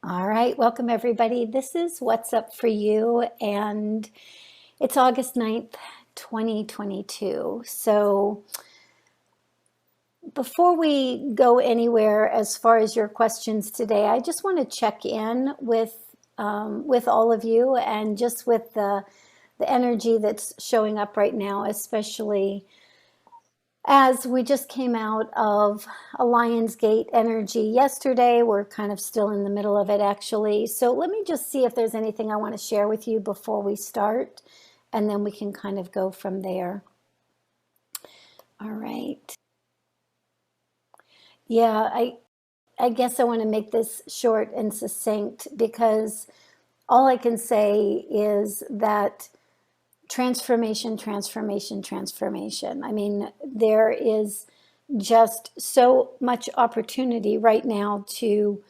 All right, welcome everybody. This is What's Up for You, and it's August 9th, 2022. So before we go anywhere as far as your questions today, I just want to check in with all of you and just with the energy that's showing up right now, especially as we just came out of a Lionsgate energy yesterday. We're kind of still in the middle of it, actually. So let me just see if there's anything I want to share with you before we start, and then we can kind of go from there. All right. Yeah, I guess I want to make this short and succinct because all I can say is that transformation, transformation, transformation. I mean, there is just so much opportunity right now to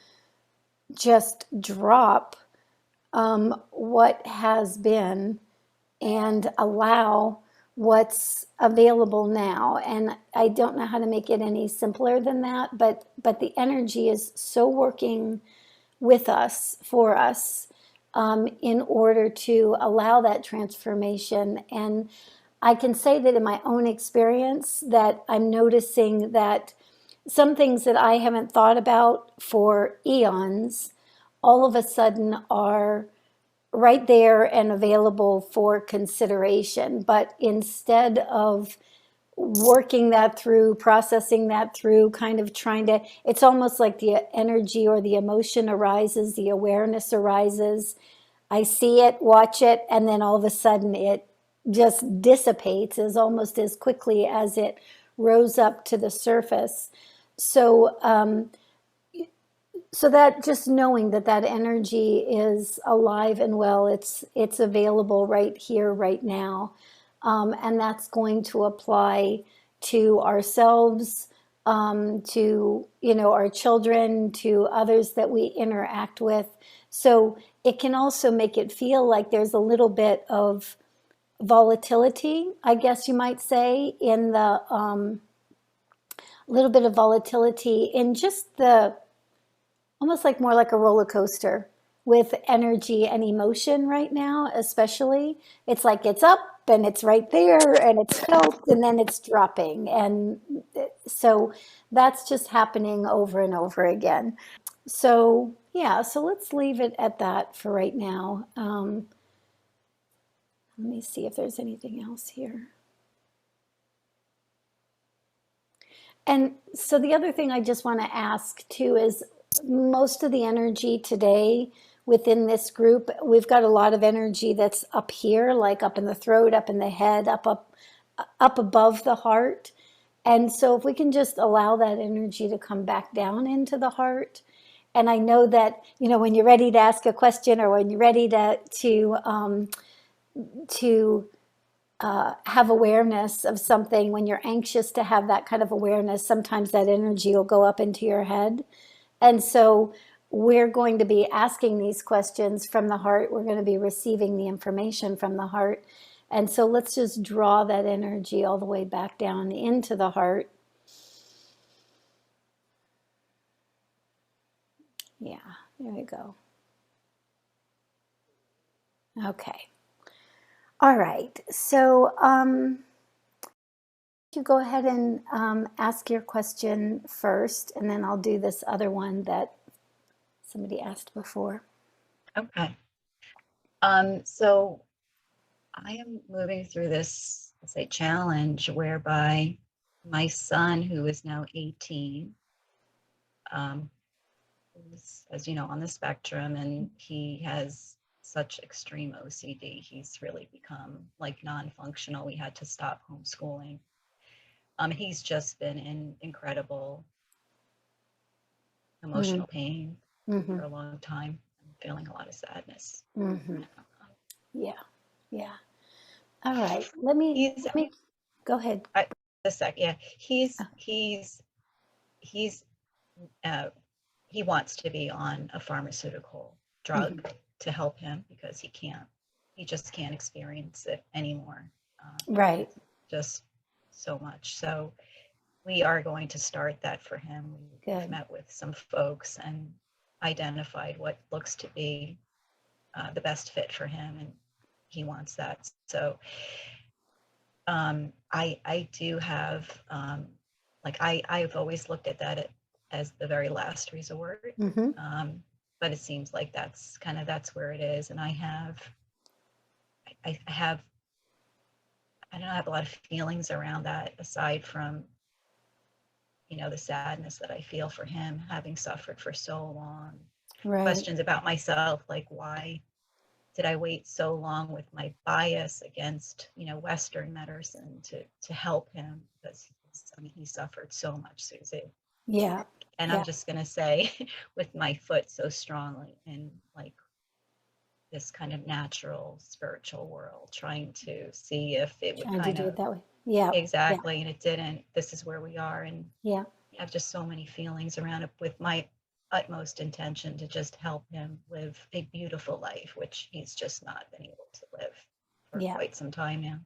just drop what has been and allow what's available now. And I don't know how to make it any simpler than that, but the energy is so working with us, for us, in order to allow that transformation. And I can say that in my own experience that I'm noticing that some things that I haven't thought about for eons all of a sudden are right there and available for consideration. But instead of working that through, processing that through, kind of trying to, it's almost like the energy or the emotion arises, the awareness arises. I see it, watch it, and then all of a sudden it just dissipates as almost as quickly as it rose up to the surface. So, so that just knowing that that energy is alive and well, it's available right here, right now, and that's going to apply to ourselves, to our children, to others that we interact with. So it can also make it feel like there's a little bit of volatility, I guess you might say, in the little bit of volatility in just the almost like more like a roller coaster with energy and emotion right now, especially. It's like it's up and it's right there and it's felt and then it's dropping. And so that's just happening over and over again. So, yeah, so let's leave it at that for right now. Let me see if there's anything else here. And so the other thing I just want to ask too is most of the energy today within this group, we've got a lot of energy that's up here, like up in the throat, up in the head, up above the heart. And so if we can just allow that energy to come back down into the heart. And I know that, when you're ready to ask a question or when you're ready to have awareness of something, when you're anxious to have that kind of awareness, sometimes that energy will go up into your head. And so we're going to be asking these questions from the heart. We're going to be receiving the information from the heart. And so let's just draw that energy all the way back down into the heart. Yeah, there we go. Okay. All right. So you go ahead and ask your question first, and then I'll do this other one that somebody asked before. Okay. So I am moving through this, let's say, challenge whereby my son, who is now 18, is, as you know, on the spectrum, and he has such extreme OCD. He's really become like non-functional. We had to stop homeschooling. He's just been in incredible emotional pain Mm-hmm. for a long time. I'm feeling a lot of sadness. Mm-hmm. Yeah, yeah. All right. He's Let me go ahead. a sec. Yeah, he's uh, he wants to be on a pharmaceutical drug to help him because he just can't experience it anymore. Right. Just so much. So we are going to start that for him. We've Good. met with some folks, and identified what looks to be the best fit for him, and he wants that. So I do have like I've always looked at that as the very last resort. Mm-hmm. But it seems like that's where it is. And I have I don't know, I have a lot of feelings around that, aside from, the sadness that I feel for him having suffered for so long. Right. Questions about myself, like, why did I wait so long with my bias against, Western medicine to help him? Because I mean, he suffered so much, Susie. Yeah. And I'm Yeah. just gonna say, with my foot so strongly in like this kind of natural spiritual world, trying to see if it would Trying to kind do of it that way. Yeah. Yeah. exactly, and it didn't. This is where we are, and Yeah. I have just so many feelings around it, with my utmost intention to just help him live a beautiful life, which he's just not been able to live for Yeah. quite some time now.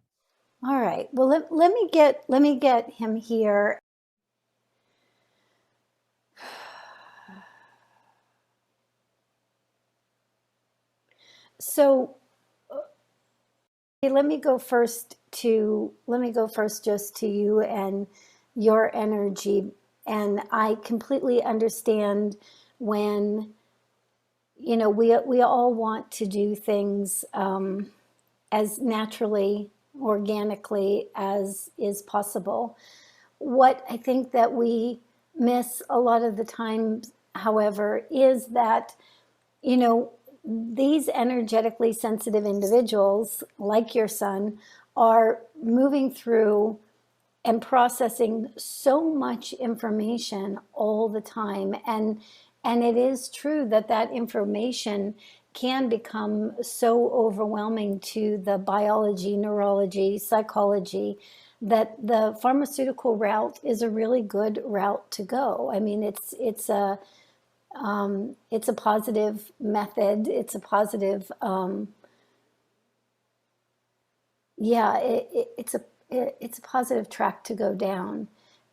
All right. Well, let me get him here. So let me go first just to you and your energy. And I completely understand when, we all want to do things as naturally, organically as is possible. What I think that we miss a lot of the time, however, is that, you know, these energetically sensitive individuals, like your son, are moving through and processing so much information all the time. And it is true that that information can become so overwhelming to the biology, neurology, psychology, that the pharmaceutical route is a really good route to go. I mean, it's a positive method. It's a positive, yeah, it's a positive track to go down.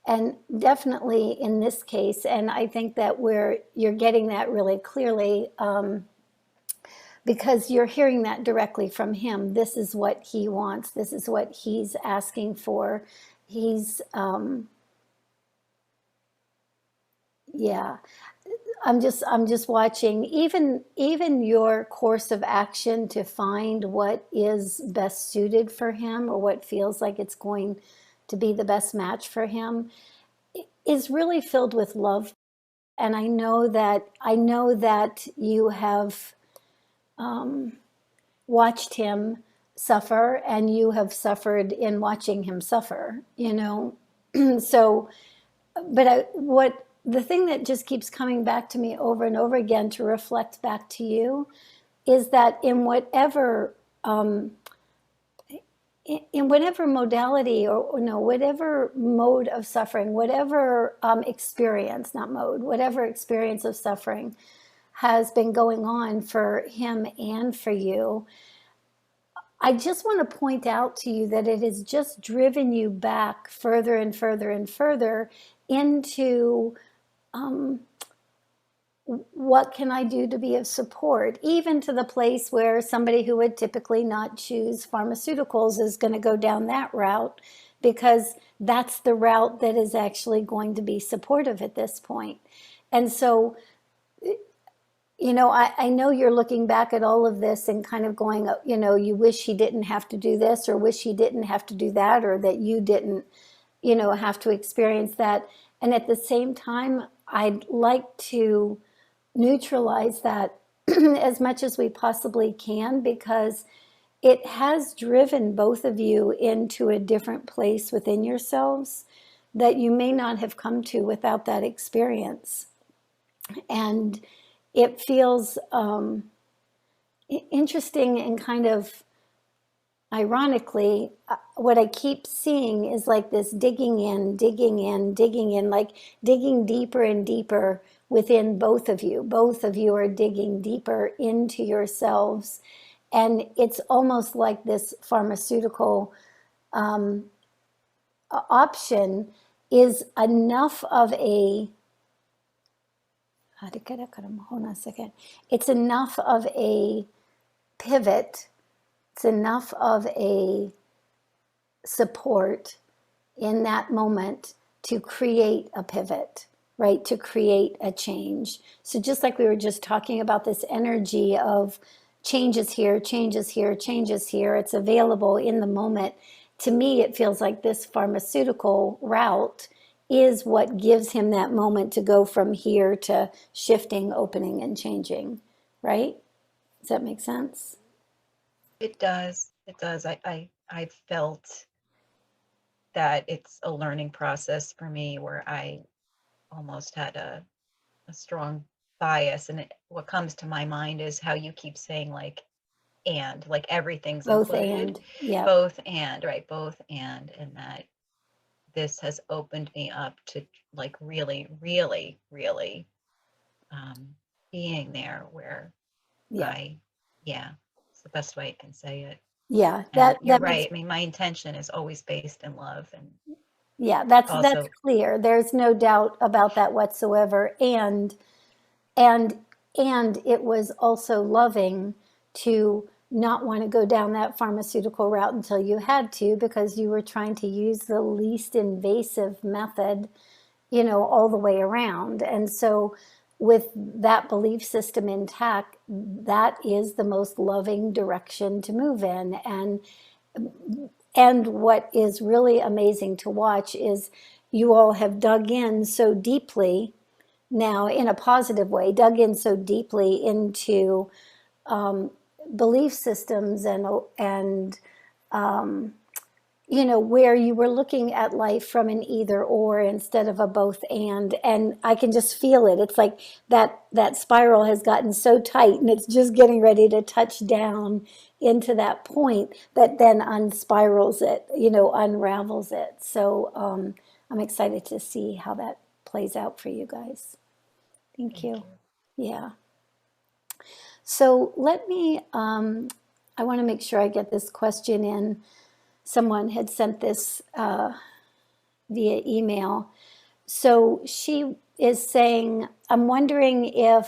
And definitely in this case, and I think that you're getting that really clearly, because you're hearing that directly from him. This is what he wants. This is what he's asking for. He's, yeah. I'm just watching, even your course of action to find what is best suited for him, or what feels like it's going to be the best match for him, is really filled with love. And I know that you have watched him suffer, and you have suffered in watching him suffer. So, but what the thing that just keeps coming back to me over and over again to reflect back to you is that in whatever modality, or no, whatever mode of suffering, whatever experience, not mode, whatever experience of suffering has been going on for him and for you, I just want to point out to you that it has just driven you back further and further and further into, what can I do to be of support, even to the place where somebody who would typically not choose pharmaceuticals is going to go down that route, because that's the route that is actually going to be supportive at this point. And so, I know you're looking back at all of this and kind of going, you wish he didn't have to do this, or wish he didn't have to do that, or that you didn't, have to experience that. And at the same time, I'd like to neutralize that as much as we possibly can, because it has driven both of you into a different place within yourselves that you may not have come to without that experience. And it feels interesting, and kind of ironically, what I keep seeing is like this digging in, digging in, digging in, like digging deeper and deeper within both of you. Both of you are digging deeper into yourselves. And it's almost like this pharmaceutical option is enough of a hold on a second. It's enough of a pivot. It's enough of a support in that moment to create a pivot, right? To create a change. So just like we were just talking about this energy of changes here, changes here, changes here, it's available in the moment. To me, it feels like this pharmaceutical route is what gives him that moment to go from here to shifting, opening, and changing, right? Does that make sense? It does. It does. I felt that it's a learning process for me where I almost had a strong bias. And what comes to my mind is how you keep saying like everything's Both included, and, yep, both and, right, both and that this has opened me up to like really, really, really um, being there where yep, yeah, it's the best way I can say it. yeah. And you're That makes right. I mean, my intention is always based in love and Yeah, that's also, clear. There's no doubt about that whatsoever. And and it was also loving to not want to go down that pharmaceutical route until you had to, because you were trying to use the least invasive method, all the way around. And so with that belief system intact, that is the most loving direction to move in. And what is really amazing to watch is you all have dug in so deeply now, in a positive way, dug in so deeply into belief systems and where you were looking at life from an either or instead of a both and I can just feel it. It's like that spiral has gotten so tight and it's just getting ready to touch down into that point that then unspirals it, unravels it. So I'm excited to see how that plays out for you guys. Thank thank you. you. Yeah. So I want to make sure I get this question in. Someone had sent this via email. So she is saying, she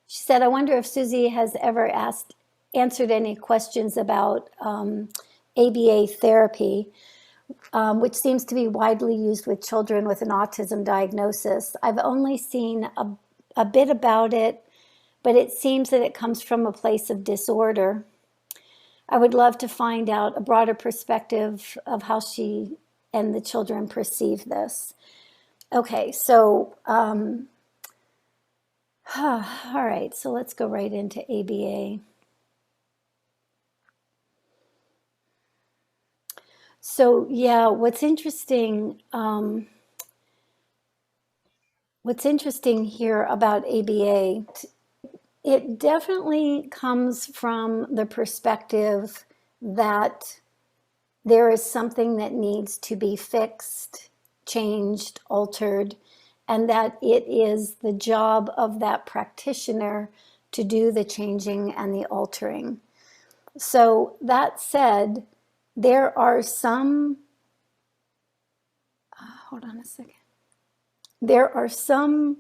said, I wonder if Suzy has ever answered any questions about ABA therapy, which seems to be widely used with children with an autism diagnosis. I've only seen a bit about it, but it seems that it comes from a place of disorder. I would love to find out a broader perspective of how she and the children perceive this. Okay, so, all right, so let's go right into ABA. So, yeah, what's interesting here about ABA, it definitely comes from the perspective that there is something that needs to be fixed, changed, altered, and that it is the job of that practitioner to do the changing and the altering. So that said, there are some, hold on a second, there are some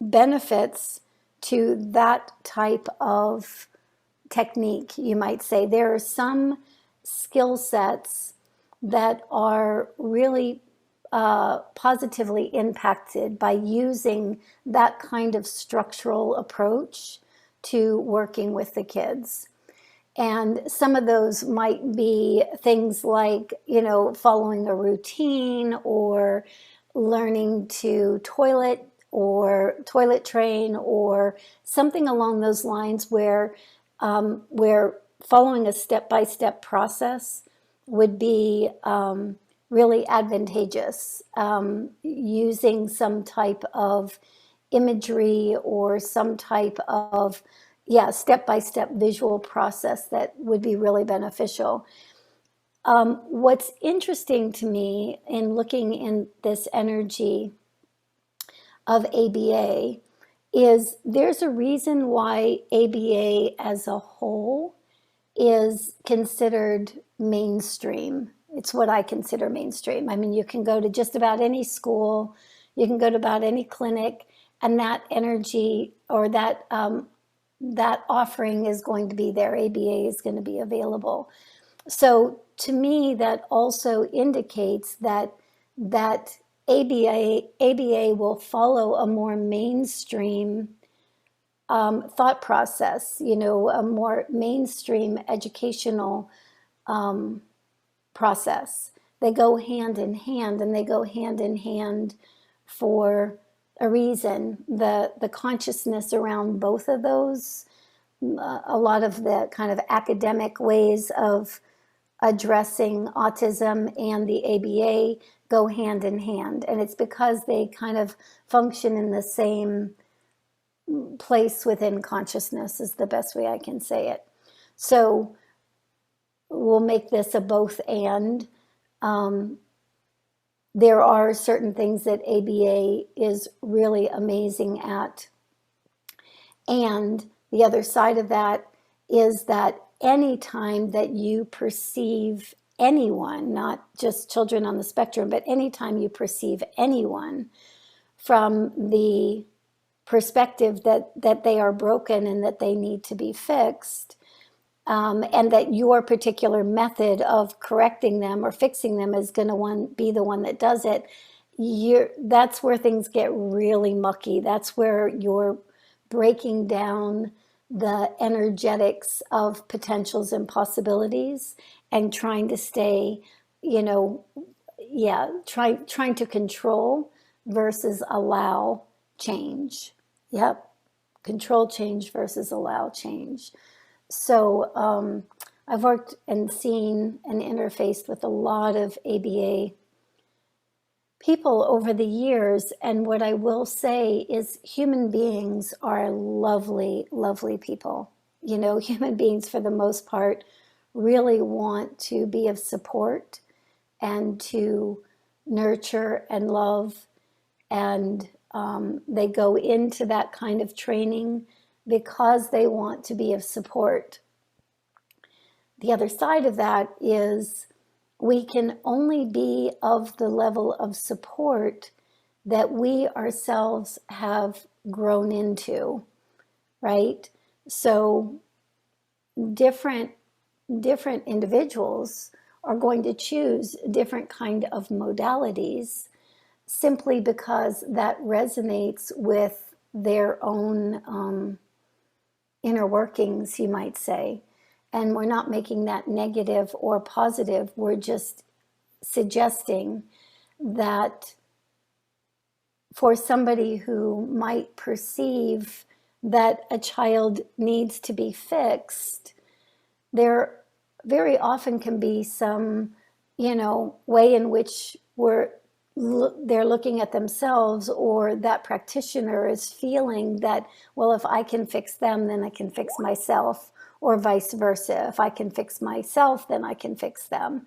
benefits to that type of technique, you might say. There are some skill sets that are really positively impacted by using that kind of structural approach to working with the kids. And some of those might be things like, following a routine or learning to toilet train or something along those lines where following a step-by-step process would be really advantageous. Using some type of imagery or some type of step-by-step visual process that would be really beneficial. What's interesting to me in looking in this energy of ABA is there's a reason why ABA as a whole is considered mainstream. It's what I consider mainstream. I mean, you can go to just about any school, you can go to about any clinic, and that energy or that offering is going to be there. ABA is going to be available. So to me, that also indicates that ABA will follow a more mainstream thought process, a more mainstream educational process. They go hand in hand, and they go hand in hand for a reason. The consciousness around both of those, a lot of the kind of academic ways of addressing autism and the ABA go hand in hand. And it's because they kind of function in the same place within consciousness, is the best way I can say it. So we'll make this a both and. There are certain things that ABA is really amazing at. And the other side of that is that anytime that you perceive anyone, not just children on the spectrum, but anytime you perceive anyone from the perspective that they are broken and that they need to be fixed, and that your particular method of correcting them or fixing them is going to be the one that does it, that's where things get really mucky. That's where you're breaking down the energetics of potentials and possibilities and trying to stay, trying to control versus allow change. Yep. Control change versus allow change. So I've worked and seen and interfaced with a lot of ABA people over the years. And what I will say is human beings are lovely, lovely people. Human beings, for the most part, really want to be of support and to nurture and love. And they go into that kind of training because they want to be of support. The other side of that is we can only be of the level of support that we ourselves have grown into, right? So different individuals are going to choose different kind of modalities simply because that resonates with their own inner workings, you might say. And we're not making that negative or positive. We're just suggesting that for somebody who might perceive that a child needs to be fixed, there very often can be some, way in which they're looking at themselves, or that practitioner is feeling that, well, if I can fix them, then I can fix myself, or vice versa. If I can fix myself, then I can fix them.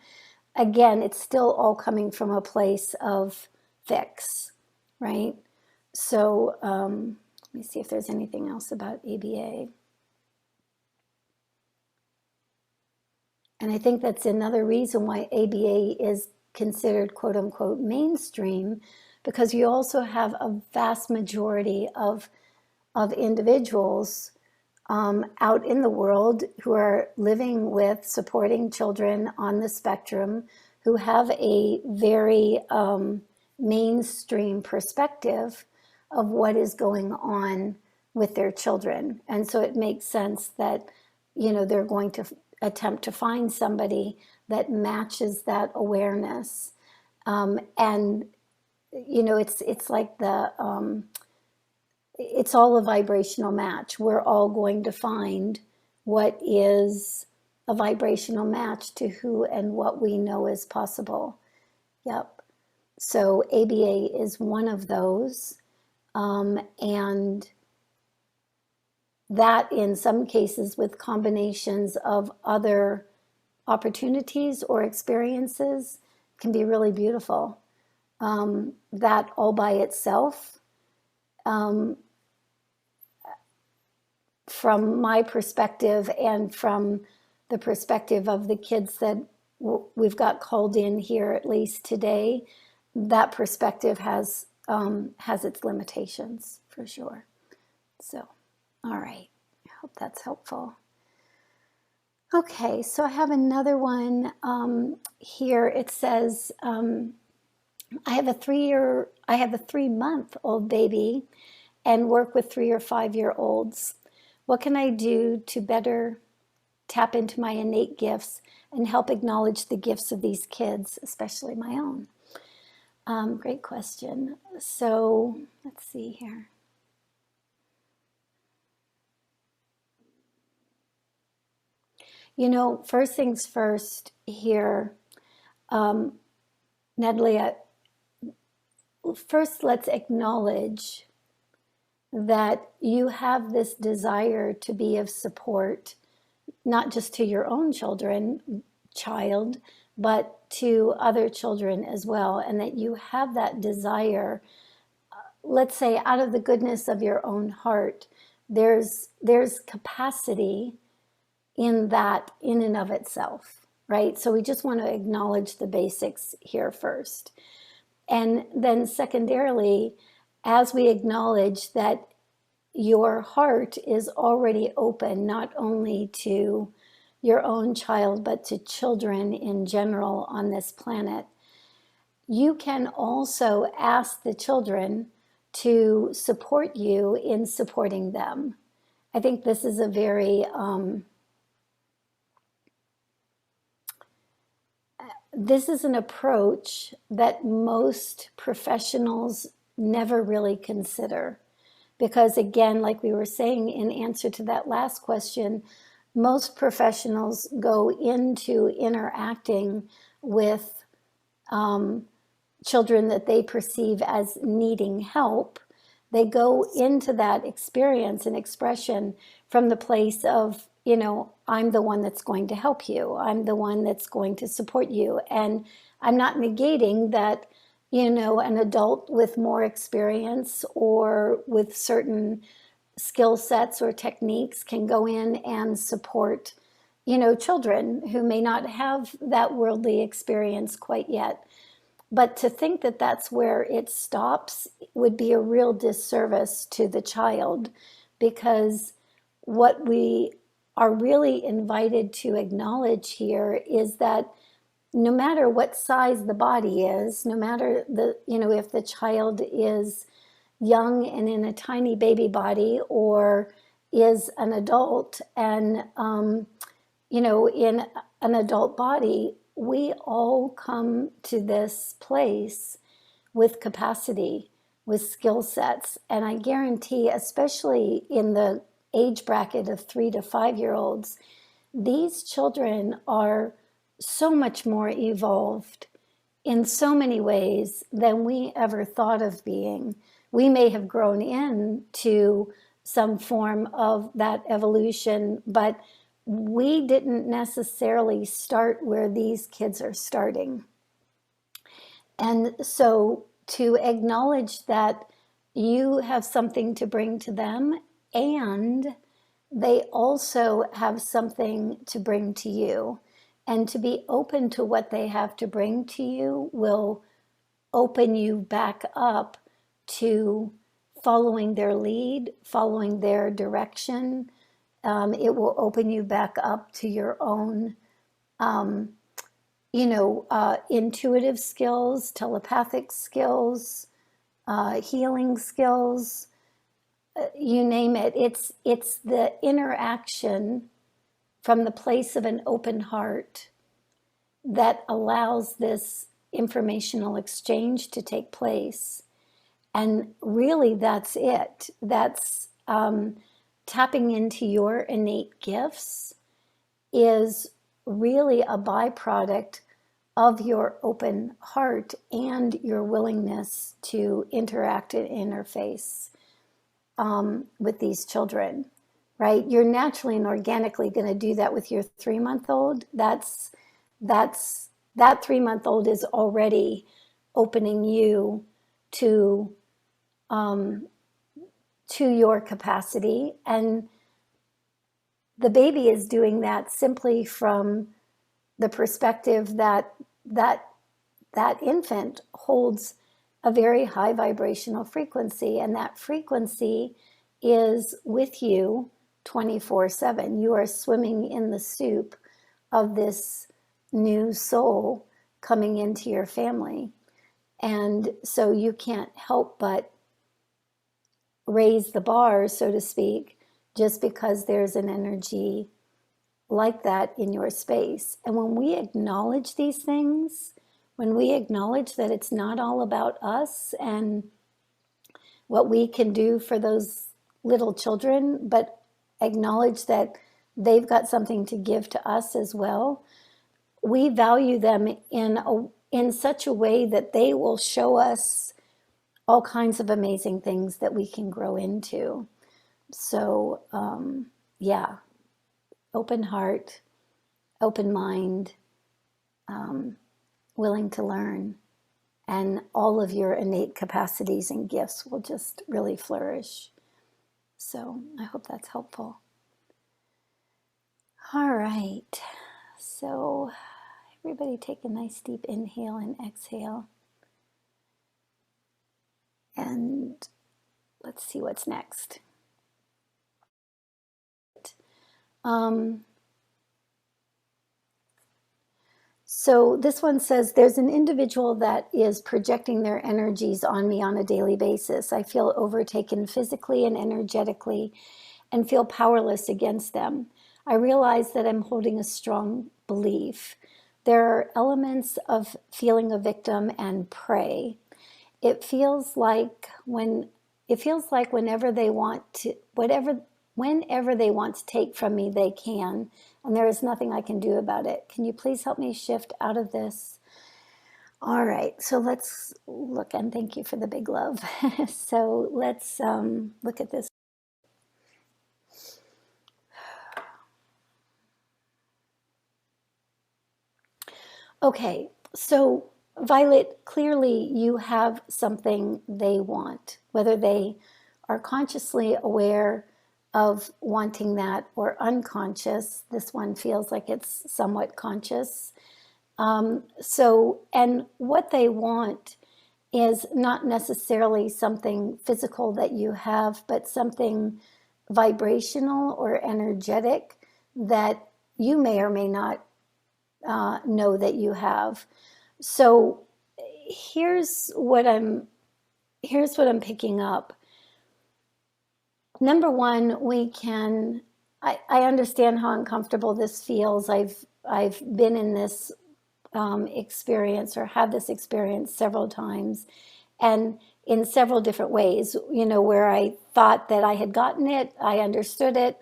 Again, it's still all coming from a place of fix, right? So let me see if there's anything else about ABA. And I think that's another reason why ABA is considered quote unquote mainstream, because you also have a vast majority of individuals out in the world who are living with supporting children on the spectrum, who have a very mainstream perspective of what is going on with their children. And so it makes sense that, they're going to attempt to find somebody that matches that awareness. And, it's like it's all a vibrational match. We're all going to find what is a vibrational match to who and what we know is possible. Yep. So ABA is one of those. And that in some cases with combinations of other opportunities or experiences can be really beautiful. That all by itself, from my perspective and from the perspective of the kids that we've got called in here, at least today, that perspective has its limitations, for sure. So, all right. I hope that's helpful. Okay, so I have another one here. It says, I have a 3-month-old baby and work with 3 or 5-year-olds. What can I do to better tap into my innate gifts and help acknowledge the gifts of these kids, especially my own? Great question. So let's see here. First things first here, Natalie, first let's acknowledge that you have this desire to be of support, not just to your own child, but to other children as well, and that you have that desire, let's say, out of the goodness of your own heart. There's capacity in that in and of itself, right? So we just want to acknowledge the basics here first. And then secondarily, as we acknowledge that your heart is already open, not only to your own child, but to children in general on this planet, you can also ask the children to support you in supporting them. I think this is a very, this is an approach that most professionals never really consider. Because again, like we were saying in answer to that last question, most professionals go into interacting with children that they perceive as needing help. They go into that experience and expression from the place of, I'm the one that's going to help you. I'm the one that's going to support you. And I'm not negating that, an adult with more experience or with certain skill sets or techniques can go in and support, children who may not have that worldly experience quite yet. But to think that that's where it stops would be a real disservice to the child, because what we are really invited to acknowledge here is that no matter what size the body is, no matter if the child is young and in a tiny baby body or is an adult and, in an adult body, we all come to this place with capacity, with skill sets. And I guarantee, especially in the age bracket of 3 to 5-year-olds, these children are so much more evolved in so many ways than we ever thought of being. We may have grown into some form of that evolution, but we didn't necessarily start where these kids are starting. And so to acknowledge that you have something to bring to them and they also have something to bring to you, and to be open to what they have to bring to you will open you back up to following their lead, following their direction. It will open you back up to your own, intuitive skills, telepathic skills, healing skills, you name it. It's the interaction from the place of an open heart that allows this informational exchange to take place. And really, that's it. That's tapping into your innate gifts is really a byproduct of your open heart and your willingness to interact and interface with these children, right? You're naturally and organically going to do that with your 3-month-old. That 3-month-old is already opening you to your capacity, and the baby is doing that simply from the perspective that infant holds a very high vibrational frequency, and that frequency is with you 24/7. You are swimming in the soup of this new soul coming into your family. And so you can't help but raise the bar, so to speak, just because there's an energy like that in your space. And when we acknowledge these things, when we acknowledge that it's not all about us and what we can do for those little children, but acknowledge that they've got something to give to us as well, we value them in such a way that they will show us all kinds of amazing things that we can grow into. So, yeah, open heart, open mind, willing to learn, and all of your innate capacities and gifts will just really flourish. So I hope that's helpful. All right. So everybody take a nice deep inhale and exhale. And let's see what's next. So this one says, there's an individual that is projecting their energies on me on a daily basis. I feel overtaken physically and energetically and feel powerless against them. I realize that I'm holding a strong belief. There are elements of feeling a victim and prey. It feels like whenever they want to, whenever they want to take from me, they can, and there is nothing I can do about it. Can you please help me shift out of this? All right, so let's look, and thank you for the big love. So let's look at this. Okay, so Violet, clearly you have something they want, whether they are consciously aware of wanting that or unconscious. This one feels like it's somewhat conscious. And what they want is not necessarily something physical that you have, but something vibrational or energetic that you may or may not know that you have. So here's what I'm picking up. Number one, I understand how uncomfortable this feels. I've been in this experience, or had this experience several times, and in several different ways, where I thought that I had gotten it, I understood it,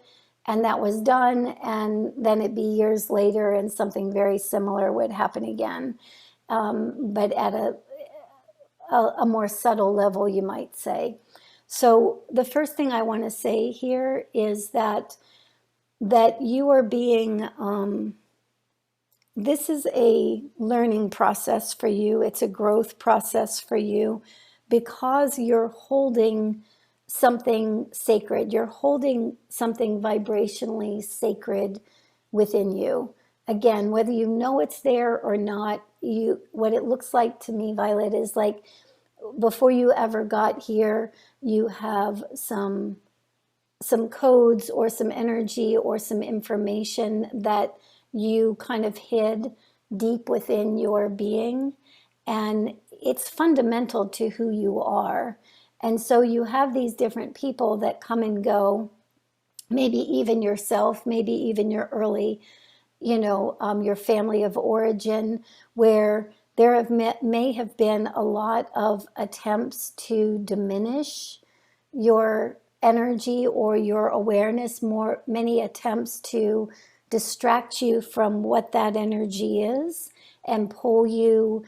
and that was done, and then it'd be years later and something very similar would happen again, but at a more subtle level, you might say. So the first thing I want to say here is that you are being, this is a learning process for you. It's a growth process for you, because you're holding something sacred. You're holding something vibrationally sacred within you. Again, whether you know it's there or not, what it looks like to me, Violet, is like before you ever got here, you have some codes or some energy or some information that you kind of hid deep within your being, and it's fundamental to who you are. And so you have these different people that come and go, maybe even yourself, maybe even your early, your family of origin, where there may have been a lot of attempts to diminish your energy or your awareness, many attempts to distract you from what that energy is and pull you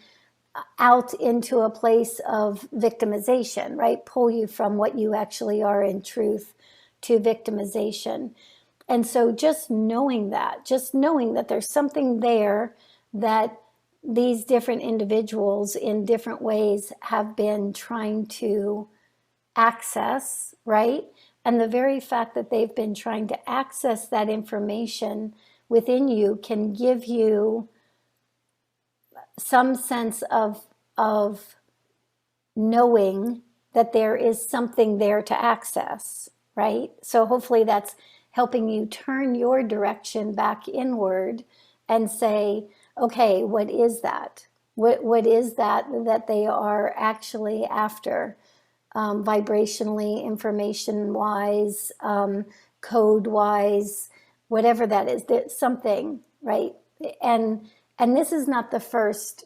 out into a place of victimization, right? Pull you from what you actually are in truth to victimization. And so just knowing that there's something there that these different individuals in different ways have been trying to access, right? And the very fact that they've been trying to access that information within you can give you some sense of knowing that there is something there to access, right? So hopefully that's helping you turn your direction back inward and say, okay, what is that? What is that that they are actually after? Vibrationally, information wise, code wise, whatever that is, there's something, right? And and this is not the first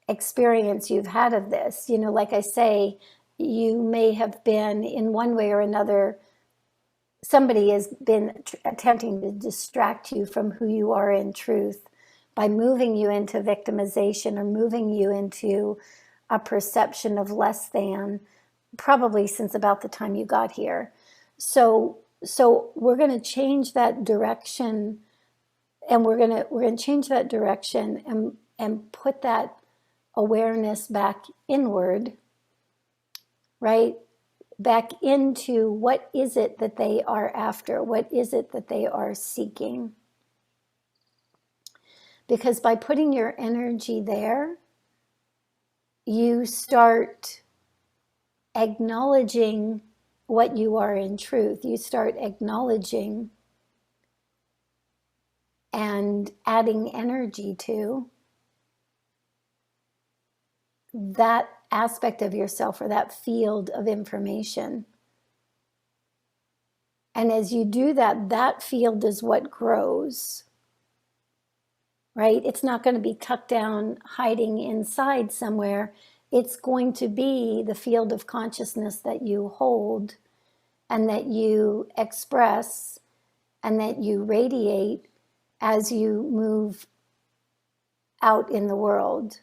experience you've had of this. You know, like I say, you may have been in one way or another, somebody has been attempting to distract you from who you are in truth by moving you into victimization or moving you into a perception of less than, probably since about the time you got here. So we're going to change that direction, and we're going to change that direction and put that awareness back inward, right? Back into what is it that they are after? What is it that they are seeking? Because by putting your energy there, you start acknowledging what you are in truth. You start acknowledging and adding energy to that aspect of yourself or that field of information. And as you do that, that field is what grows, right? It's not going to be tucked down, hiding inside somewhere. It's going to be the field of consciousness that you hold and that you express and that you radiate as you move out in the world.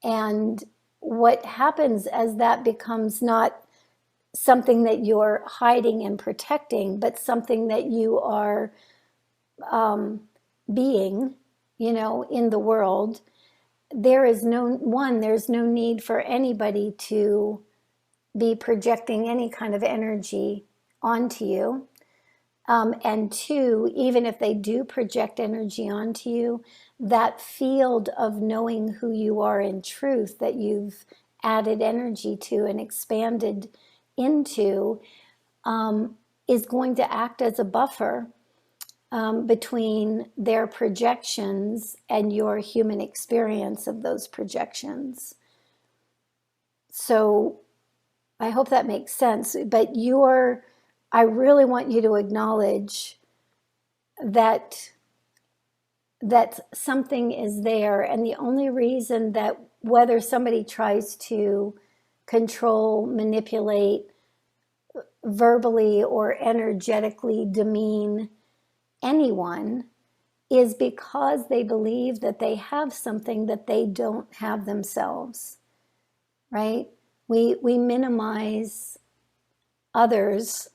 And what happens as that becomes not something that you're hiding and protecting, but something that you are being, you know, in the world, there's no need for anybody to be projecting any kind of energy onto you. And two, even if they do project energy onto you, that field of knowing who you are in truth that you've added energy to and expanded into is going to act as a buffer between their projections and your human experience of those projections. So I hope that makes sense. But I really want you to acknowledge that something is there, and the only reason that whether somebody tries to control, manipulate, verbally or energetically demean anyone is because they believe that they have something that they don't have themselves, right? We minimize others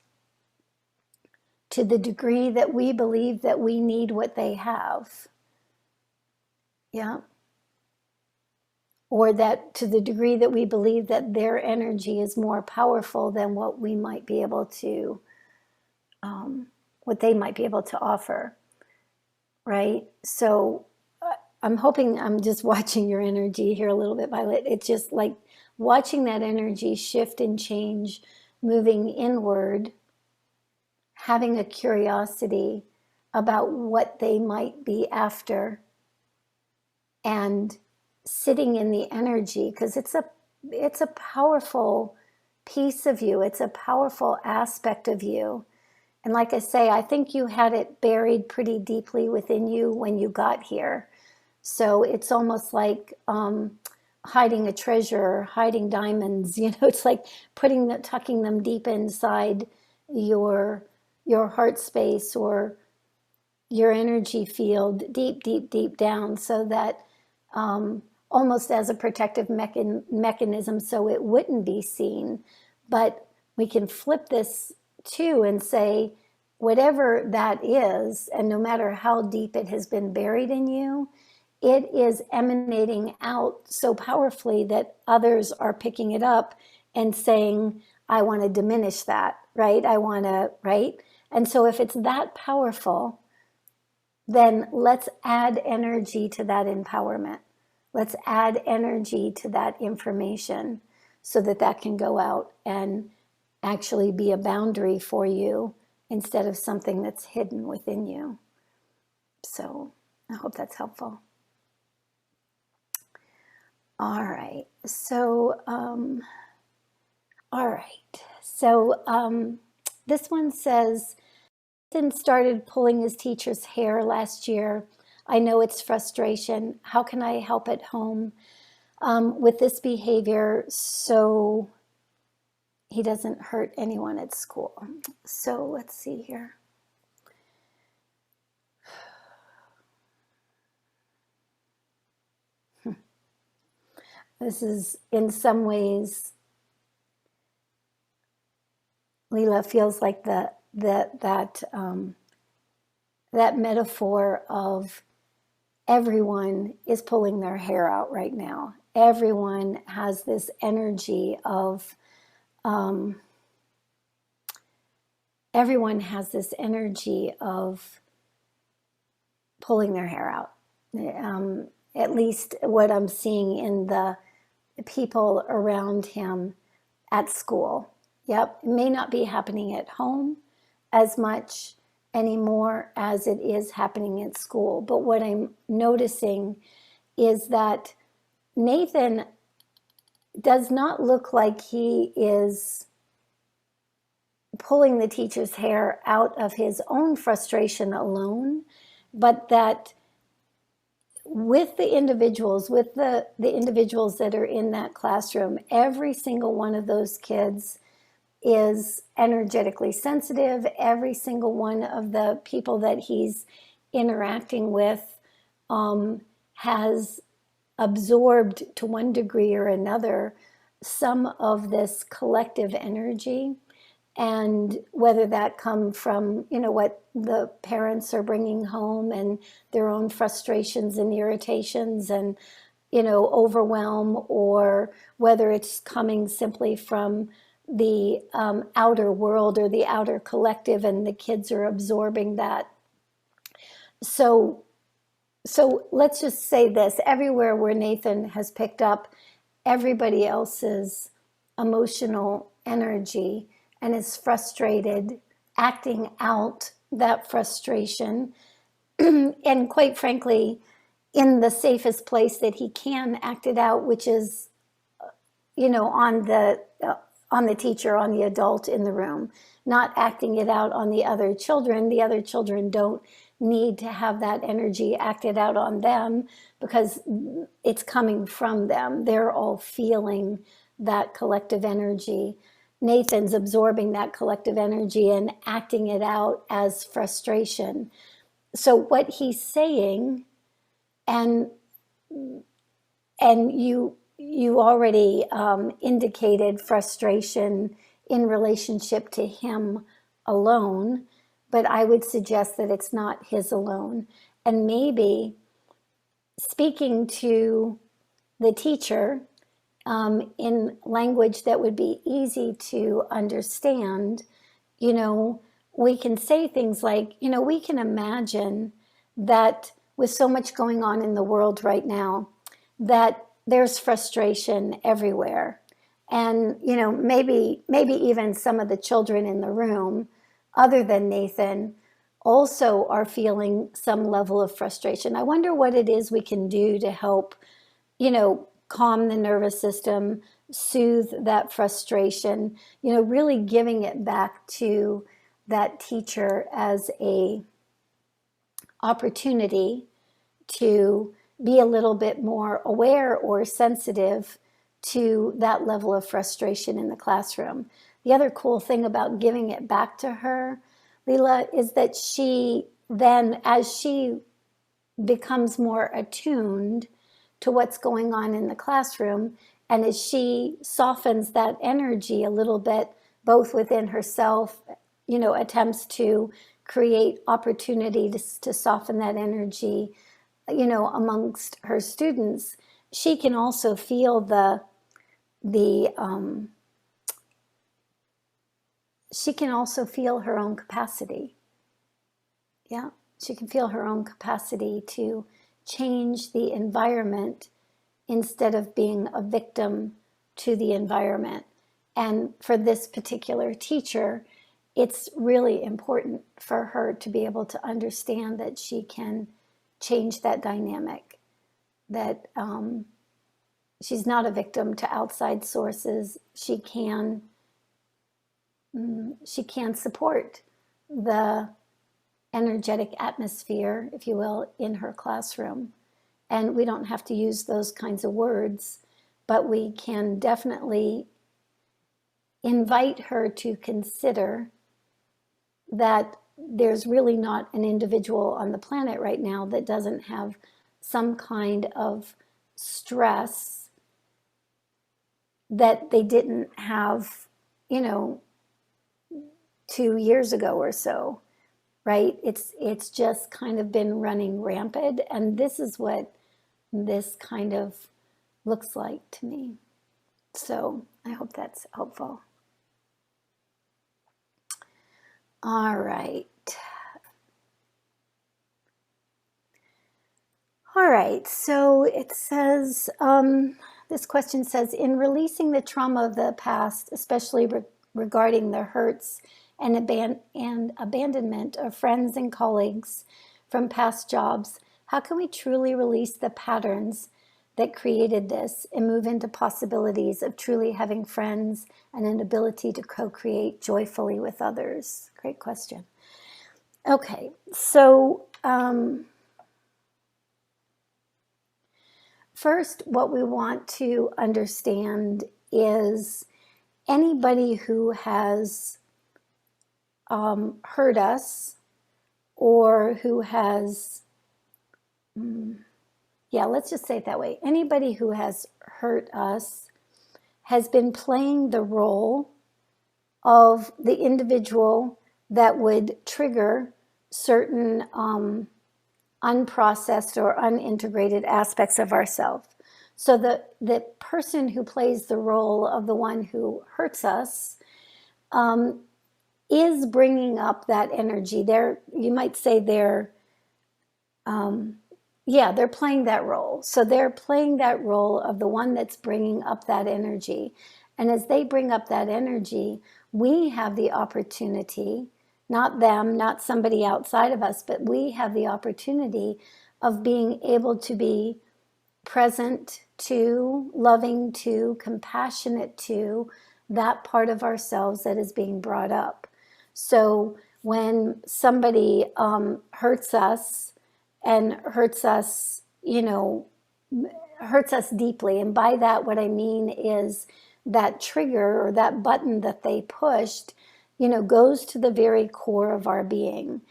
to the degree that we believe that we need what they have. Yeah. Or that to the degree that we believe that their energy is more powerful than what we might be able to, what they might be able to offer, right? So I'm hoping I'm just watching your energy here a little bit, Violet. It's just like watching that energy shift and change, moving inward, having a curiosity about what they might be after, and sitting in the energy, because it's a powerful piece of you. It's a powerful aspect of you. And like I say, I think you had it buried pretty deeply within you when you got here. So it's almost like hiding a treasure, hiding diamonds. You know, it's like tucking them deep inside your heart space or your energy field, deep, deep, deep down, so that almost as a protective mechanism, so it wouldn't be seen. But we can flip this too and say, whatever that is, and no matter how deep it has been buried in you, it is emanating out so powerfully that others are picking it up and saying, I want to diminish that, right? Right? And so if it's that powerful, then let's add energy to that empowerment. Let's add energy to that information so that that can go out and actually be a boundary for you instead of something that's hidden within you. So I hope that's helpful. All right. So, this one says, Ethan started pulling his teacher's hair last year. I know it's frustration. How can I help at home with this behavior so he doesn't hurt anyone at school? So let's see here. This is, in some ways, Leela, feels like that metaphor of everyone is pulling their hair out right now. Everyone has this energy of pulling their hair out. At least what I'm seeing in the people around him at school. Yep, it may not be happening at home as much anymore as it is happening at school. But what I'm noticing is that Nathan does not look like he is pulling the teacher's hair out of his own frustration alone, but that with the individuals that are in that classroom, every single one of those kids is energetically sensitive. Every single one of the people that he's interacting with has absorbed to one degree or another some of this collective energy. And whether that come from, what the parents are bringing home and their own frustrations and irritations and, overwhelm, or whether it's coming simply from the outer world or the outer collective, and the kids are absorbing that. So let's just say this: everywhere where Nathan has picked up everybody else's emotional energy and is frustrated, acting out that frustration, and quite frankly, in the safest place that he can act it out, which is, on the teacher, on the adult in the room, not acting it out on the other children. The other children don't need to have that energy acted out on them because it's coming from them. They're all feeling that collective energy. Nathan's absorbing that collective energy and acting it out as frustration. So what he's saying, and you already indicated frustration in relationship to him alone, but I would suggest that it's not his alone. And maybe speaking to the teacher in language that would be easy to understand, we can say things like, we can imagine that with so much going on in the world right now, that there's frustration everywhere. And, maybe even some of the children in the room, other than Nathan, also are feeling some level of frustration. I wonder what it is we can do to help, calm the nervous system, soothe that frustration, really giving it back to that teacher as a opportunity to be a little bit more aware or sensitive to that level of frustration in the classroom. The other cool thing about giving it back to her, Leela, is that she then, as she becomes more attuned to what's going on in the classroom, and as she softens that energy a little bit, both within herself, attempts to create opportunity to soften that energy, amongst her students, she can also feel she can also feel her own capacity. Yeah, she can feel her own capacity to change the environment instead of being a victim to the environment. And for this particular teacher, it's really important for her to be able to understand that she can change that dynamic, that she's not a victim to outside sources. She can support the energetic atmosphere, if you will, in her classroom. And we don't have to use those kinds of words, but we can definitely invite her to consider that there's really not an individual on the planet right now that doesn't have some kind of stress that they didn't have, 2 years ago or so, right? It's just kind of been running rampant, and this is what this kind of looks like to me. So I hope that's helpful. All right. All right, so it says, this question says, in releasing the trauma of the past, especially regarding the hurts and abandonment of friends and colleagues from past jobs, how can we truly release the patterns that created this and move into possibilities of truly having friends and an ability to co-create joyfully with others? Great question. Okay, so first, what we want to understand is anybody who has hurt us, or who has, let's just say it that way. Anybody who has hurt us has been playing the role of the individual that would trigger certain unprocessed or unintegrated aspects of ourselves. So the person who plays the role of the one who hurts us is bringing up that energy. You might say they're playing that role. So they're playing that role of the one that's bringing up that energy. And as they bring up that energy, we have the opportunity, not them, not somebody outside of us, but we have the opportunity of being able to be present to, loving to, compassionate to that part of ourselves that is being brought up. So when somebody hurts us and hurts us deeply, and by that what I mean is that trigger or that button that they pushed, goes to the very core of our being.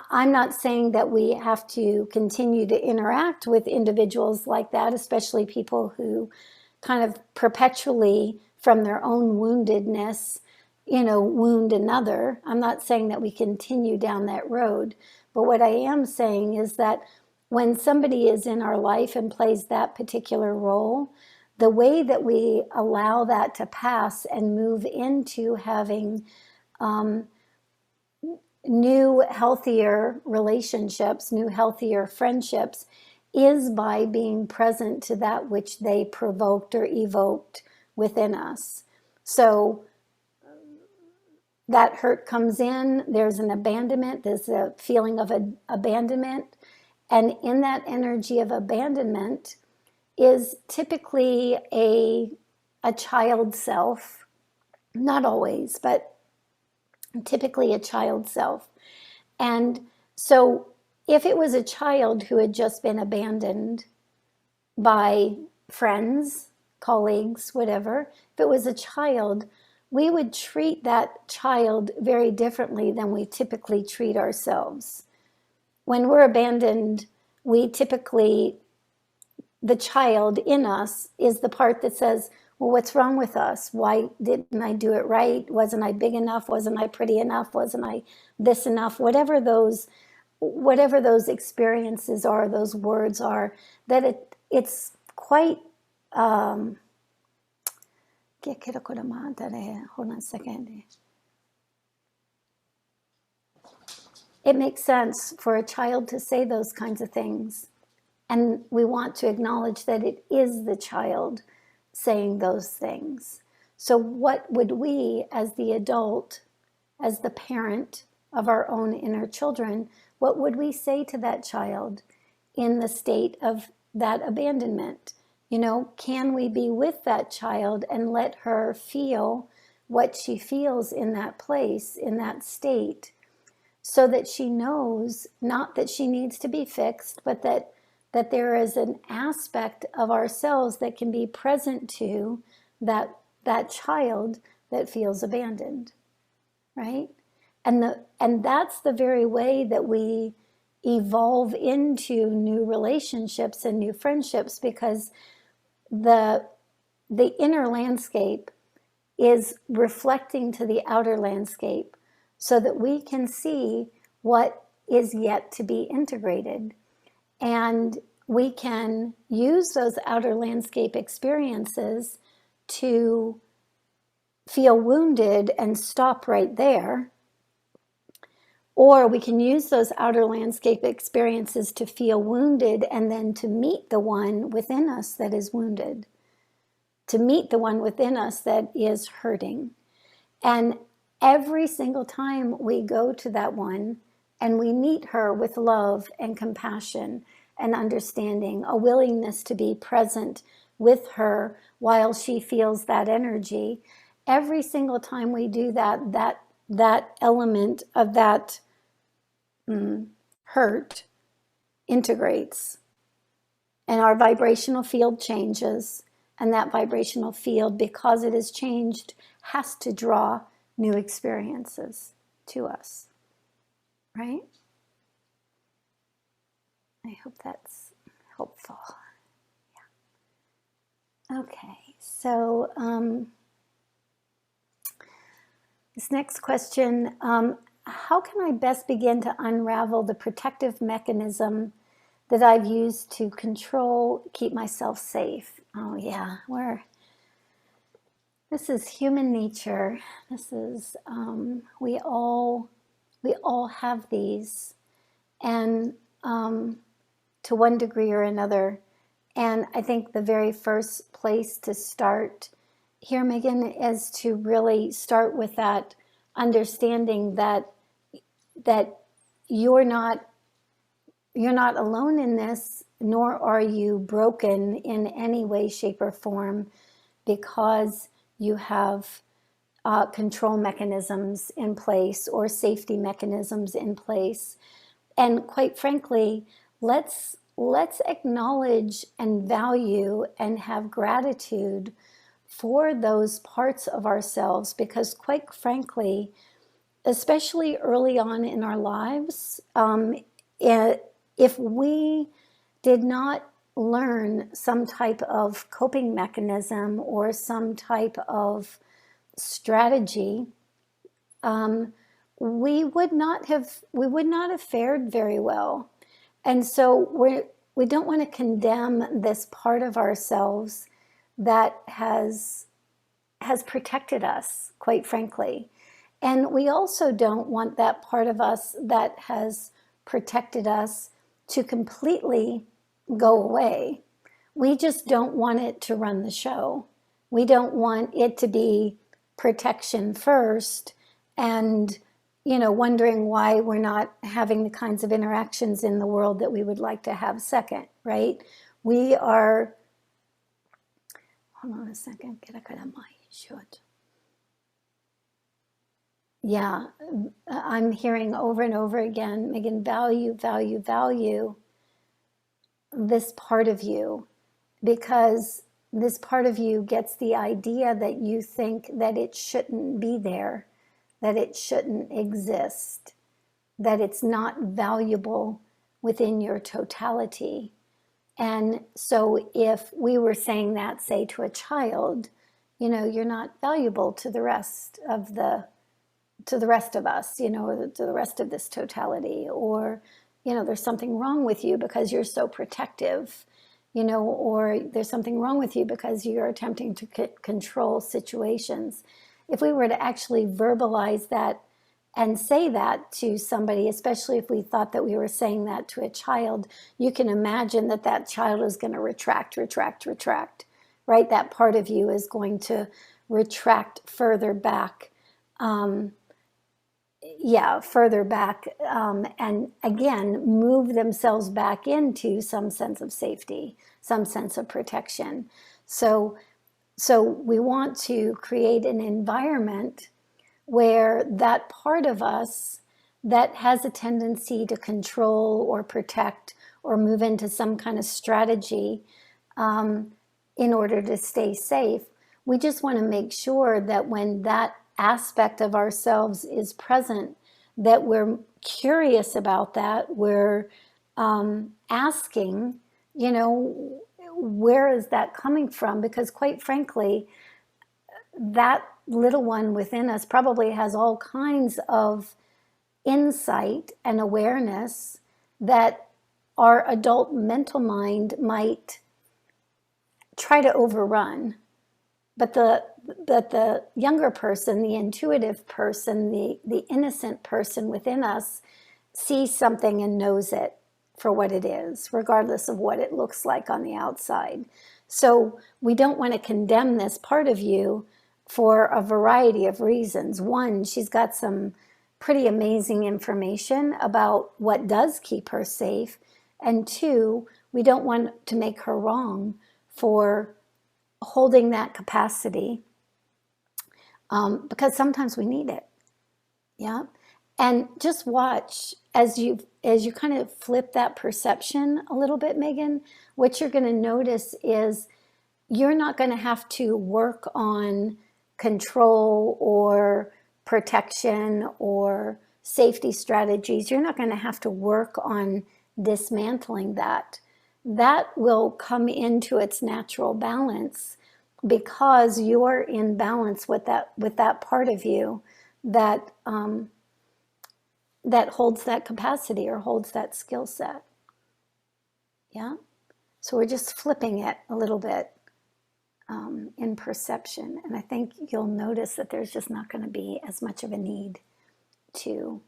I'm not saying that we have to continue to interact with individuals like that, especially people who kind of perpetually, from their own woundedness, wound another. I'm not saying that we continue down that road, but what I am saying is that when somebody is in our life and plays that particular role, the way that we allow that to pass and move into having new, healthier relationships, new, healthier friendships, is by being present to that which they provoked or evoked within us. So that hurt comes in, there's an abandonment, there's a feeling of abandonment, and in that energy of abandonment is typically a child self, not always, but typically a child self. And so if it was a child who had just been abandoned by friends, colleagues, whatever, if it was a child, we would treat that child very differently than we typically treat ourselves. When we're abandoned, we typically, the child in us is the part that says, well, what's wrong with us? Why didn't I do it right? Wasn't I big enough? Wasn't I pretty enough? Wasn't I this enough? Whatever those experiences are, those words are, that it's quite, hold on a second. It makes sense for a child to say those kinds of things. And we want to acknowledge that it is the child saying those things. So what would we, as the adult, as the parent of our own inner children, what would we say to that child in the state of that abandonment? You know, can we be with that child and let her feel what she feels in that place, in that state, so that she knows not that she needs to be fixed, but that there is an aspect of ourselves that can be present to that child that feels abandoned, right? And that's the very way that we evolve into new relationships and new friendships, because the inner landscape is reflecting to the outer landscape so that we can see what is yet to be integrated. And we can use those outer landscape experiences to feel wounded and stop right there. Or we can use those outer landscape experiences to feel wounded and then to meet the one within us that is wounded, to meet the one within us that is hurting. And every single time we go to that one and we meet her with love and compassion and understanding, a willingness to be present with her while she feels that energy, every single time we do that, that element of that hurt integrates, and our vibrational field changes. And that vibrational field, because it has changed, has to draw new experiences to us, right? I hope that's helpful. Yeah. Okay, so this next question, how can I best begin to unravel the protective mechanism that I've used to control, keep myself safe? Oh yeah, this is human nature. This is, we all have these, and to one degree or another. And I think the very first place to start here, Megan, is to really start with that understanding that you're not alone in this, nor are you broken in any way, shape, or form, because you have control mechanisms in place or safety mechanisms in place. And quite frankly, let's acknowledge and value and have gratitude for those parts of ourselves, because quite frankly, especially early on in our lives, if we did not learn some type of coping mechanism or some type of strategy, we would not have fared very well. And so we don't want to condemn this part of ourselves that has protected us, quite frankly. And we also don't want that part of us that has protected us to completely go away. We just don't want it to run the show. We don't want it to be protection first and, wondering why we're not having the kinds of interactions in the world that we would like to have second, right? We are, hold on a second, yeah, I'm hearing over and over again, Megan, value, value, value this part of you, because this part of you gets the idea that you think that it shouldn't be there, that it shouldn't exist, that it's not valuable within your totality. And so if we were saying that, say, to a child, you're not valuable to the rest of us, to the rest of this totality, or, there's something wrong with you because you're so protective, or there's something wrong with you because you're attempting to control situations. If we were to actually verbalize that and say that to somebody, especially if we thought that we were saying that to a child, you can imagine that child is going to retract, right? That part of you is going to retract further back. Further back, and again, move themselves back into some sense of safety, some sense of protection. So we want to create an environment where that part of us that has a tendency to control or protect or move into some kind of strategy in order to stay safe, we just want to make sure that when that aspect of ourselves is present, that we're curious about that, we're asking, where is that coming from? Because quite frankly, that little one within us probably has all kinds of insight and awareness that our adult mental mind might try to overrun. But the younger person, the intuitive person, the innocent person within us sees something and knows it for what it is, regardless of what it looks like on the outside. So we don't want to condemn this part of you for a variety of reasons. One, she's got some pretty amazing information about what does keep her safe. And two, we don't want to make her wrong for holding that capacity, because sometimes we need it. Yeah. And just watch as you kind of flip that perception a little bit, Megan. What you're going to notice is you're not going to have to work on control or protection or safety strategies. You're not going to have to work on dismantling that. That will come into its natural balance because you're in balance with that part of you that that holds that capacity or holds that skill set. Yeah. So we're just flipping it a little bit in perception, and I think you'll notice that there's just not going to be as much of a need to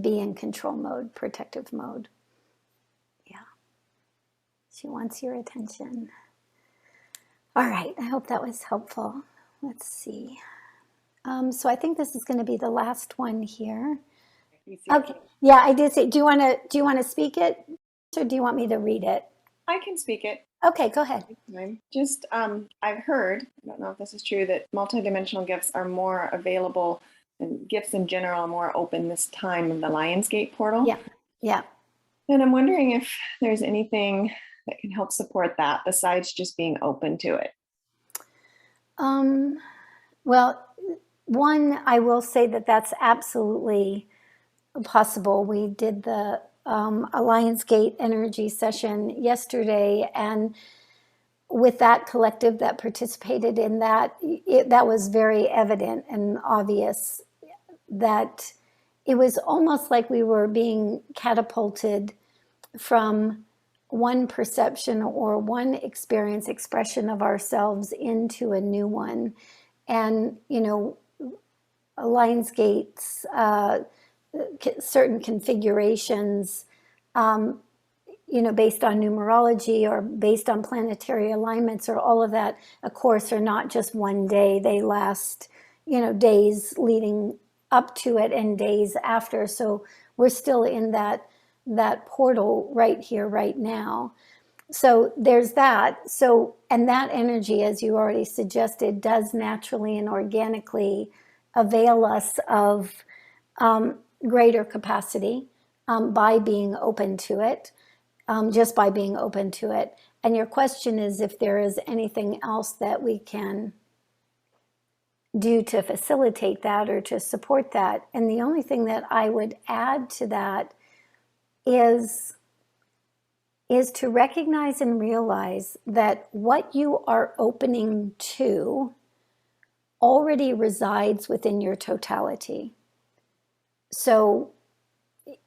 be in control mode, protective mode. Yeah. She wants your attention. All right, I hope that was helpful. Let's see. So I think this is going to be the last one here. Okay. Yeah, I did say. Do you want to speak it, or do you want me to read it? I can speak it. Okay, go ahead. Just I've heard, I don't know if this is true, that multidimensional gifts are more available, and gifts in general are more open this time of the Lionsgate portal. Yeah. Yeah. And I'm wondering if there's anything that can help support that besides just being open to it. Well, one, I will say that that's absolutely possible. We did the Lionsgate energy session yesterday, and with that collective that participated in that, that was very evident and obvious that it was almost like we were being catapulted from one perception or one experience, expression of ourselves into a new one. And, Lionsgate's certain configurations, based on numerology or based on planetary alignments or all of that, of course, are not just one day. They last, days leading up to it and days after. So we're still in that portal right here, right now. So there's that. So, and that energy, as you already suggested, does naturally and organically avail us of greater capacity by being open to it, just by being open to it. And your question is if there is anything else that we can do to facilitate that or to support that. And the only thing that I would add to that is to recognize and realize that what you are opening to already resides within your totality. So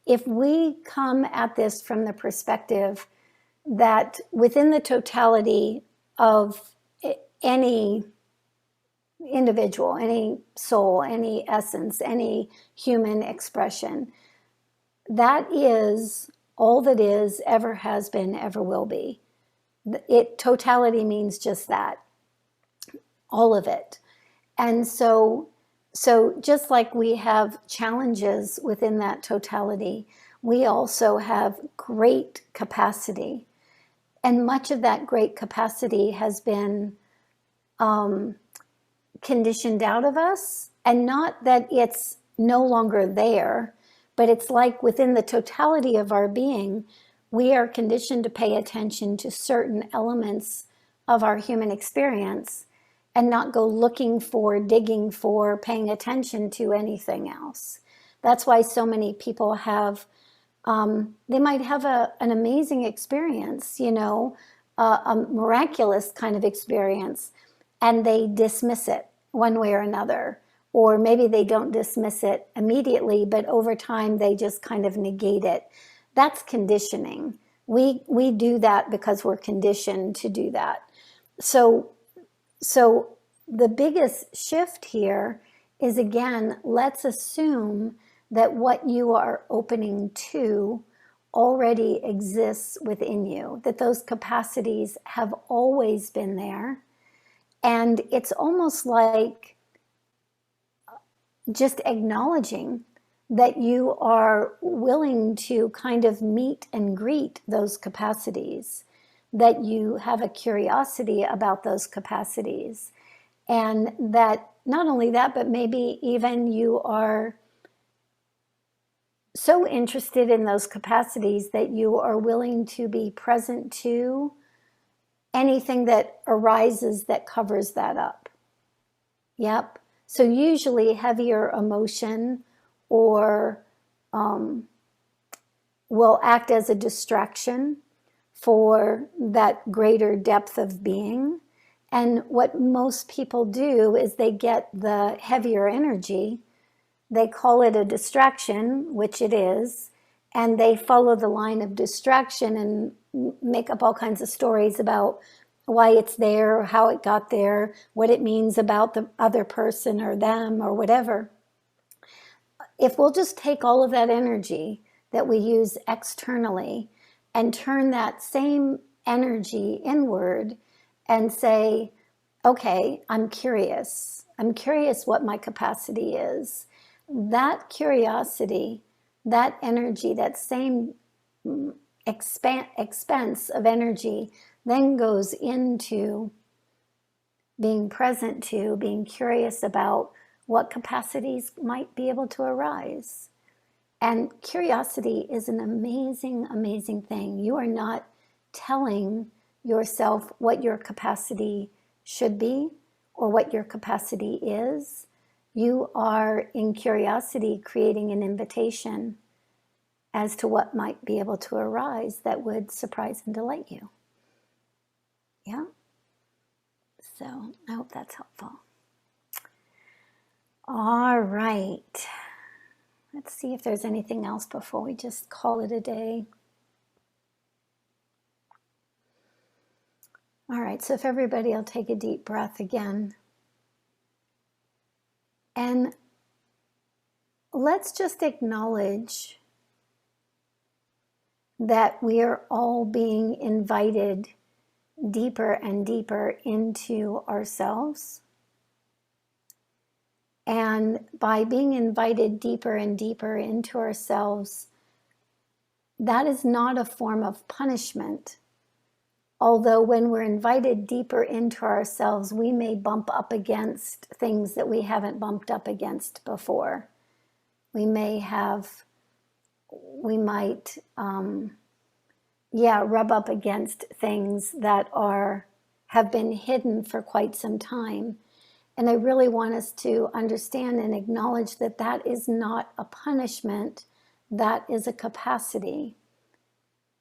if we come at this from the perspective that within the totality of any individual, any soul, any essence, any human expression, that is all that is, ever has been, ever will be. Totality means just that, all of it. And so just like we have challenges within that totality, we also have great capacity. And much of that great capacity has been conditioned out of us. And not that it's no longer there, but it's like within the totality of our being, we are conditioned to pay attention to certain elements of our human experience and not go looking for, digging for, paying attention to anything else. That's why so many people have, they might have an amazing experience, a miraculous kind of experience, and they dismiss it one way or another. Or maybe they don't dismiss it immediately, but over time they just kind of negate it. That's conditioning. We do that because we're conditioned to do that. So the biggest shift here is, again, let's assume that what you are opening to already exists within you, that those capacities have always been there. And it's almost like just acknowledging that you are willing to kind of meet and greet those capacities, that you have a curiosity about those capacities, and that not only that, but maybe even you are so interested in those capacities that you are willing to be present to anything that arises that covers that up. Yep. So usually heavier emotion or will act as a distraction for that greater depth of being. And what most people do is they get the heavier energy, they call it a distraction, which it is, and they follow the line of distraction and make up all kinds of stories about why it's there, how it got there, what it means about the other person or them or whatever. If we'll just take all of that energy that we use externally and turn that same energy inward and say, okay, I'm curious. I'm curious what my capacity is. That curiosity, that energy, that same expense of energy then goes into being present to, being curious about what capacities might be able to arise. And curiosity is an amazing, amazing thing. You are not telling yourself what your capacity should be or what your capacity is. You are, in curiosity, creating an invitation as to what might be able to arise that would surprise and delight you. Yeah? So I hope that's helpful. All right. Let's see if there's anything else before we just call it a day. All right, so if everybody will take a deep breath again. And let's just acknowledge that we are all being invited deeper and deeper into ourselves. And by being invited deeper and deeper into ourselves, that is not a form of punishment. Although when we're invited deeper into ourselves, we may bump up against things that we haven't bumped up against before. We might rub up against things that have been hidden for quite some time. And I really want us to understand and acknowledge that that is not a punishment, that is a capacity,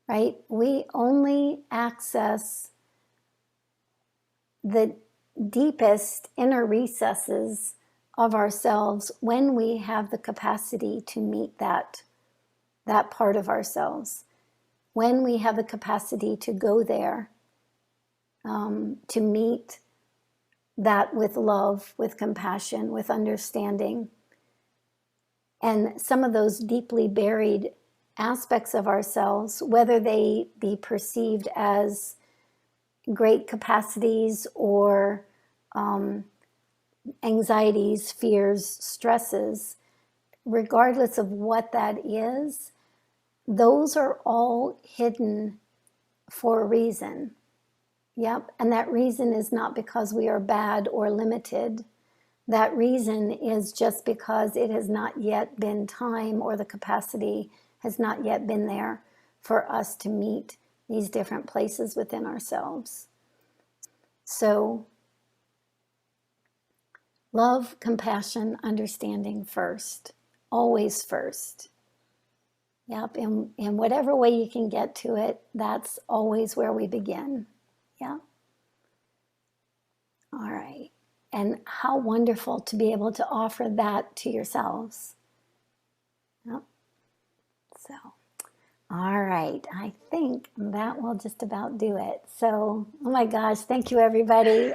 right? We only access the deepest inner recesses of ourselves when we have the capacity to meet that part of ourselves, when we have the capacity to go there, to meet that with love, with compassion, with understanding. And some of those deeply buried aspects of ourselves, whether they be perceived as great capacities or anxieties, fears, stresses, regardless of what that is, those are all hidden for a reason. Yep. And that reason is not because we are bad or limited. That reason is just because it has not yet been time, or the capacity has not yet been there for us to meet these different places within ourselves. So, love, compassion, understanding first, always first. Yep, in whatever way you can get to it, that's always where we begin. Yeah. All right. And how wonderful to be able to offer that to yourselves. Yep. So, all right. I think that will just about do it. So, oh my gosh, thank you, everybody.